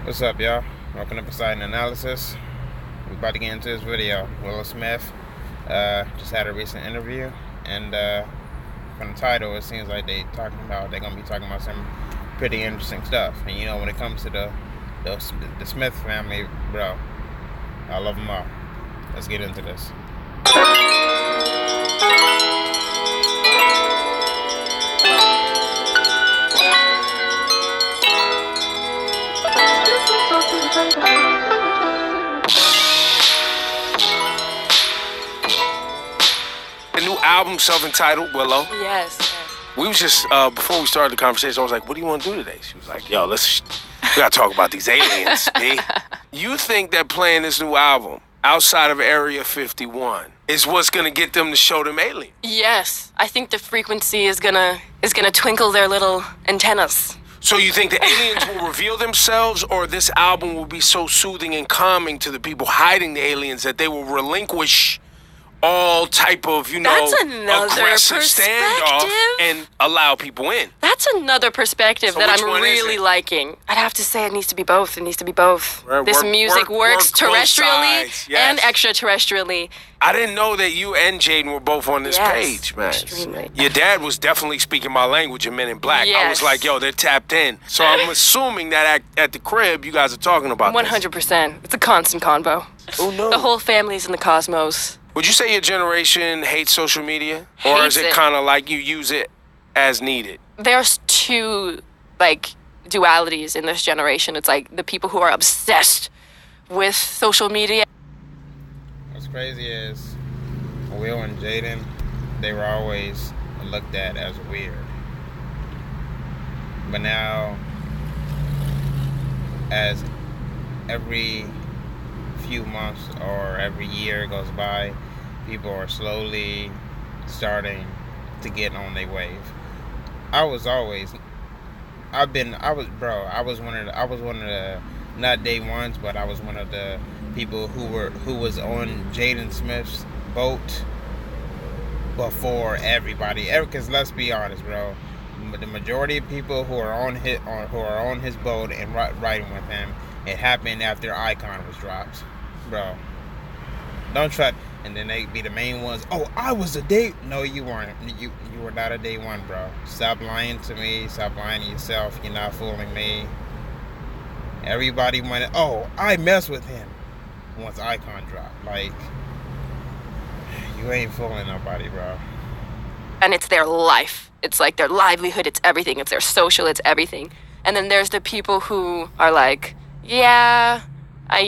What's up, y'all? Welcome to Poseidon Analysis. We're about to get into this video. Willow Smith just had a recent interview, and from the title, it seems like they're gonna be talking about some pretty interesting stuff. And when it comes to the Smith family, bro, I love them all. Let's get into this. The new album, self-entitled, Willow. Yes. We was just, before we started the conversation, I was like, what do you want to do today? She was like, yo, we got to talk about these aliens, B. You think that playing this new album outside of Area 51 is what's going to get them to show them aliens? Yes. I think the frequency is gonna twinkle their little antennas. So you think the aliens will reveal themselves, or this album will be so soothing and calming to the people hiding the aliens that they will relinquish all type of, That's another aggressive standoff and allow people in? That's another perspective So that which I'm one is really it? liking. I'd have to say it needs to be both. This music works work both terrestrially sides, yes. and extraterrestrially. I didn't know that you and Jaden were both on this Yes, page, man. extremely. Your dad was definitely speaking my language in Men in Black. I was Yes. like, yo, they're tapped in. So I'm assuming that at the crib, you guys are talking about 100%. It's a constant convo. this. Oh, no. The whole family's in the cosmos. Would you say your generation hates social media? Or Hates is it it. kind of like you use it as needed? There's two, dualities in this generation. It's like the people who are obsessed with social media. What's crazy is Will and Jaden, they were always looked at as weird. But now, as every few months or every year goes by, people are slowly starting to get on their wave. I was one of the not day ones, but I was one of the people who was on Jaden Smith's boat before everybody. Because let's be honest, bro, the majority of people who are on his boat and riding with him, it happened after Icon was dropped, bro. Don't try. And then they be the main ones. Oh, I was a day. No, you weren't. You were not a day one, bro. Stop lying to me. Stop lying to yourself. You're not fooling me. Everybody wanted. Oh, I messed with him once Icon dropped. Like, you ain't fooling nobody, bro. And it's their life. It's like their livelihood. It's everything. It's their social. It's everything. And then there's the people who are like, yeah, I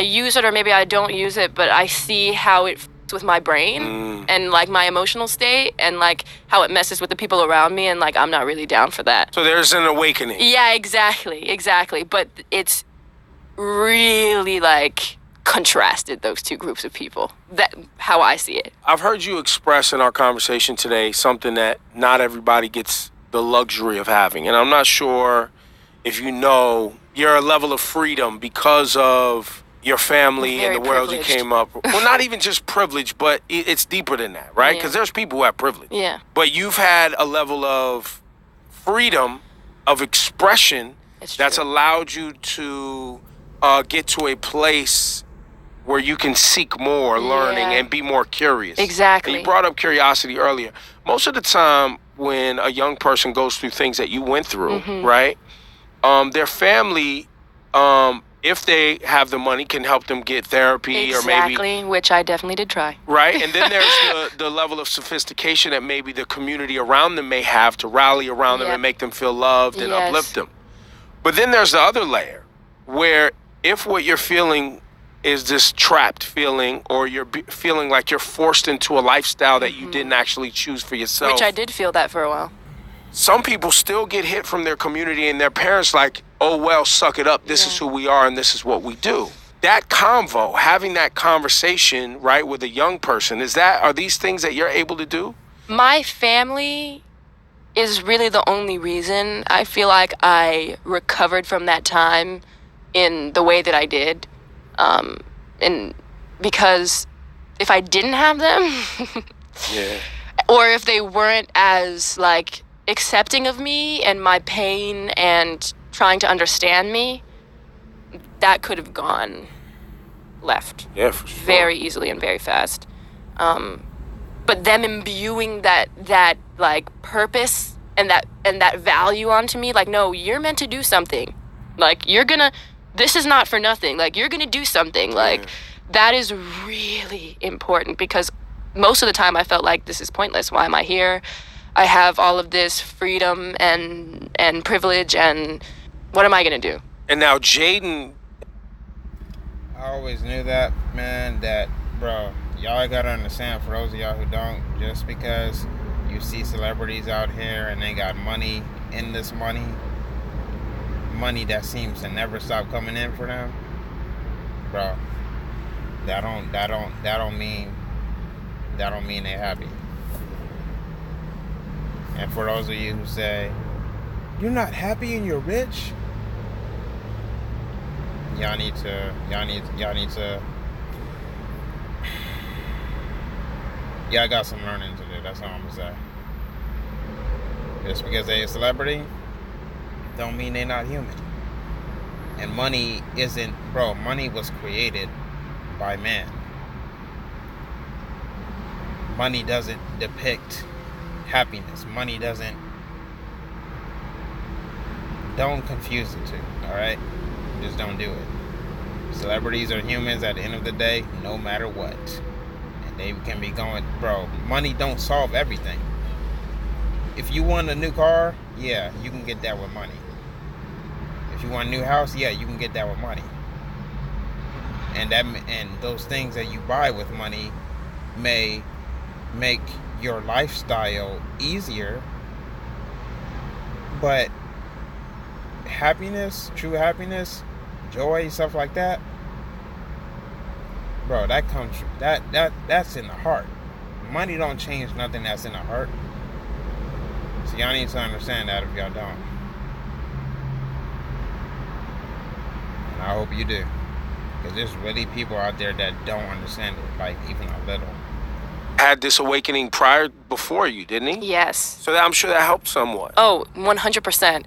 use it, or maybe I don't use it, but I see how it f***s with my brain and my emotional state, and how it messes with the people around me, and I'm not really down for that. So there's an awakening. Yeah, exactly. But it's really contrasted, those two groups of people. That how I see it. I've heard you express in our conversation today something that not everybody gets the luxury of having. And I'm not sure if you know you're a level of freedom because of your family Very and the world privileged. you came up. Well, not even just privilege, but it's deeper than that, right? Yeah. Because there's people who have privilege. Yeah. But you've had a level of freedom of expression It's that's true. allowed you to get to a place where you can seek more learning Yeah. and be more curious. Exactly. And you brought up curiosity earlier. Most of the time when a young person goes through things that you went through, Mm-hmm. right? Their family, if they have the money, can help them get therapy or maybe Exactly, which I definitely did try. right? And then there's the level of sophistication that maybe the community around them may have to rally around them Yep. and make them feel loved and Yes. uplift them. But then there's the other layer where if what you're feeling is this trapped feeling, or you're feeling like you're forced into a lifestyle that you didn't actually choose for yourself. Which I did feel that for a while. Some people still get hit from their community and their parents like, oh, well, suck it up. This is who we are and this is what we do. That convo, having that conversation, right, with a young person, are these things that you're able to do? My family is really the only reason I feel like I recovered from that time in the way that I did. And because if I didn't have them, Yeah. or if they weren't as accepting of me and my pain and trying to understand me, that could have gone left. Yeah, for sure. Very easily and very fast. But them imbuing that like purpose and that value onto me, like, no, you're meant to do something. Like, this is not for nothing. Like, you're gonna do something. Like, that is really important, because most of the time I felt like, this is pointless. Why am I here? I have all of this freedom and privilege, and what am I gonna do? And now Jaden, I always knew that, man, that, bro, y'all gotta understand, for those of y'all who don't, just because you see celebrities out here and they got money that seems to never stop coming in for them, bro, that don't mean they happy. And for those of you who say, you're not happy and you're rich, y'all need to y'all got some learning to do. That's all I'm gonna say. Just because they're a celebrity don't mean they're not human. And money was created by man. Money doesn't depict happiness. Money doesn't. Don't confuse the two, alright? Just don't do it. Celebrities are humans at the end of the day, no matter what. And they can be going, bro, money don't solve everything. If you want a new car, yeah, you can get that with money. If you want a new house, yeah, you can get that with money. And those things that you buy with money may make your lifestyle easier, but happiness, true happiness, joy, stuff like that, bro, that comes that's in the heart. Money don't change nothing that's in the heart. So y'all need to understand that if y'all don't. And I hope you do. Because there's really people out there that don't understand it, like, even a little. had this awakening before you, didn't he? Yes. So I'm sure that helped somewhat. Oh, 100%.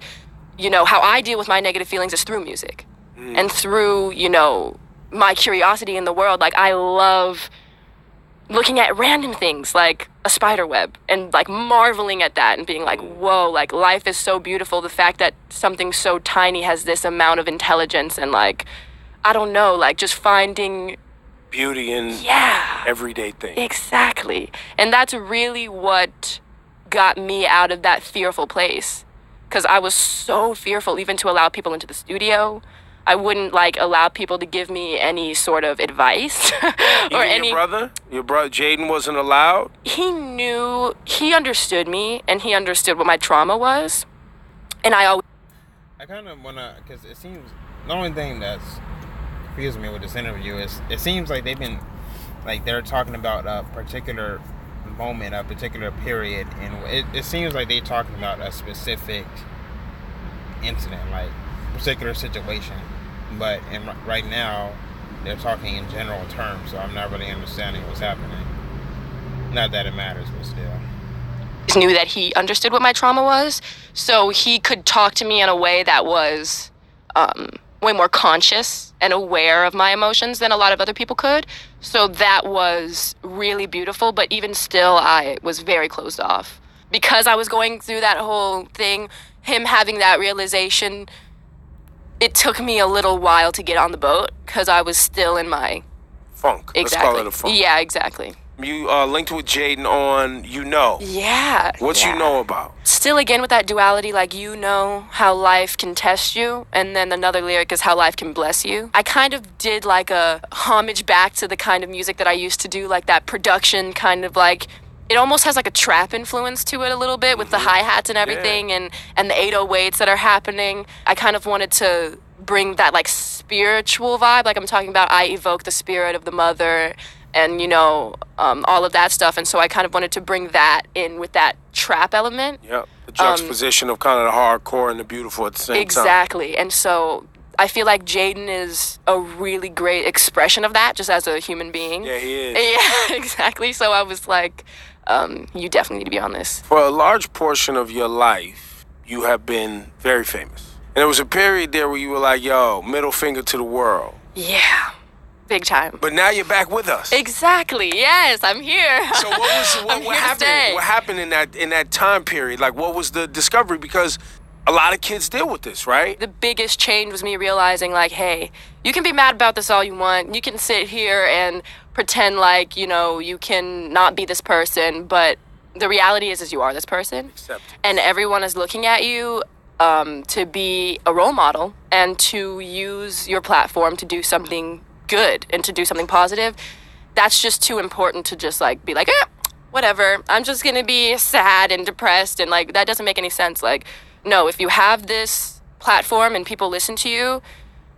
You know, how I deal with my negative feelings is through music. And through, you know, my curiosity in the world. Like, I love looking at random things like a spider web and, like, marveling at that and being like, whoa, like, life is so beautiful. The fact that something so tiny has this amount of intelligence and, like, I don't know, like, just finding beauty in everyday things. Exactly. And that's really what got me out of that fearful place. Because I was so fearful even to allow people into the studio. I wouldn't, like, allow people to give me any sort of advice. Or even any. Your brother Jaden wasn't allowed? He understood me, and he understood what my trauma was. And I kind of want to, because it seems, the only thing that's confusing me with this interview is, it seems like they've been, like, they're talking about a particular moment, a particular period, and it seems like they're talking about a specific incident, like, particular situation. But right now, they're talking in general terms, so I'm not really understanding what's happening. Not that it matters, but still. knew that he understood what my trauma was, so he could talk to me in a way that was way more conscious and aware of my emotions than a lot of other people could. So that was really beautiful, but even still, I was very closed off. Because I was going through that whole thing, him having that realization, it took me a little while to get on the boat because I was still in my funk. Exactly. Let's call it a funk. Yeah, exactly. You linked with Jaden on You Know. Yeah. What you know about? Still, again, with that duality, like, you know how life can test you, and then another lyric is how life can bless you. I kind of did, like, a homage back to the kind of music that I used to do, like that production kind of, like, it almost has, like, a trap influence to it a little bit with the hi-hats and everything, and the 808s that are happening. I kind of wanted to bring that, like, spiritual vibe. Like I'm talking about, I evoke the spirit of the mother and, you know, all of that stuff. And so I kind of wanted to bring that in with that trap element. Yep. The juxtaposition of kind of the hardcore and the beautiful at the same time. Exactly. And so I feel like Jaden is a really great expression of that, just as a human being. Yeah, he is. Yeah, exactly. So I was like, you definitely need to be on this. For a large portion of your life, you have been very famous. And there was a period there where you were like, yo, middle finger to the world. Yeah. Big time. But now you're back with us. Exactly. Yes, I'm here. So what happened? What happened in that time period? Like, what was the discovery? Because a lot of kids deal with this, right? The biggest change was me realizing, like, hey, you can be mad about this all you want. You can sit here and pretend like, you know, you can not be this person, but the reality is you are this person. And everyone is looking at you to be a role model and to use your platform to do something good and to do something positive. That's just too important to just like be like, whatever, I'm just gonna be sad and depressed, and like that doesn't make any sense. Like, no, if you have this platform and people listen to you,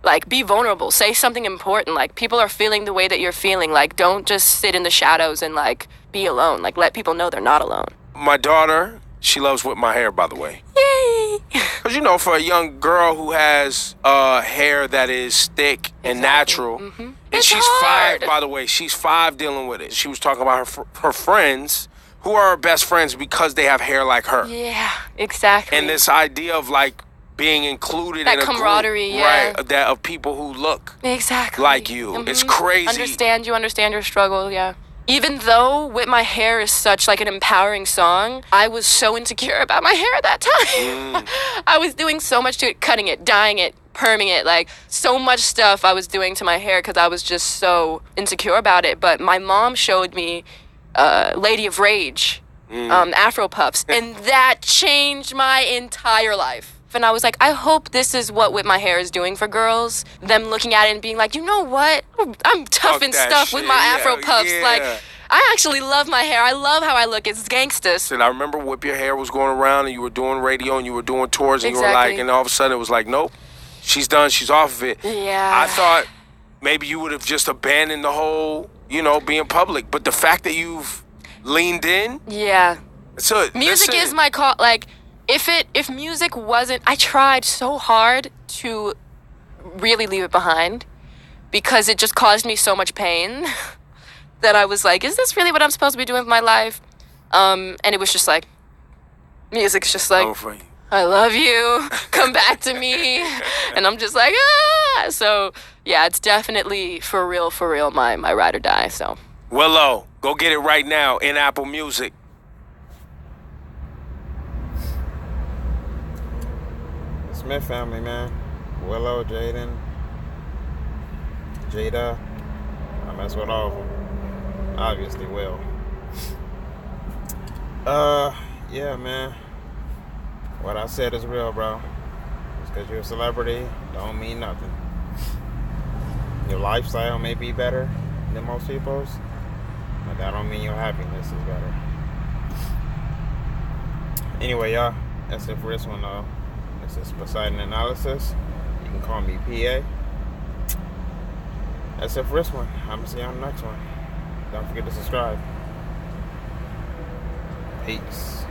like, be vulnerable, say something important. Like, people are feeling the way that you're feeling. Like, don't just sit in the shadows and like be alone. Like, let people know they're not alone. My daughter, she loves whip my hair, by the way. Yay! Because, you know, for a young girl who has hair that is thick and natural, and It's she's hard. 5, by the way, she's 5 dealing with it. She was talking about her friends who are her best friends because they have hair like her. Yeah, exactly. And this idea of like being included That in a camaraderie, group, yeah. right? That of people who look exactly like you. It's crazy. Understand your struggle, yeah. Even though With My Hair is such like an empowering song, I was so insecure about my hair at that time. I was doing so much to it, cutting it, dyeing it, perming it, like so much stuff I was doing to my hair because I was just so insecure about it. But my mom showed me Lady of Rage, Afro Puffs, and that changed my entire life. And I was like, I hope this is what With My Hair is doing for girls. Them looking at it and being like, you know what? I'm tough and stuff with my Afro Puffs. Yeah. Like, I actually love my hair. I love how I look. It's gangsta. And I remember Whip Your Hair was going around and you were doing radio and you were doing tours and you were like, and all of a sudden it was like, nope, she's done. She's off of it. Yeah. I thought maybe you would have just abandoned the whole, you know, being public. But the fact that you've leaned in. Yeah. So Music is my call. Like, if music wasn't, I tried so hard to really leave it behind because it just caused me so much pain that I was like, is this really what I'm supposed to be doing with my life? And it was just like, music's just like, I love you, come back to me. And I'm just like, ah. So yeah, it's definitely for real, my ride or die. So Willow, go get it right now in Apple Music. Smith family, man. Willow, Jaden, Jada. I mess with all of them. Obviously, Will. Yeah, man. What I said is real, bro. Just because you're a celebrity don't mean nothing. Your lifestyle may be better than most people's, but that don't mean your happiness is better. Anyway, y'all, that's it for this one, though. This is Poseidon Analysis. You can call me PA. That's it for this one. I'm going to see you on the next one. Don't forget to subscribe. Peace.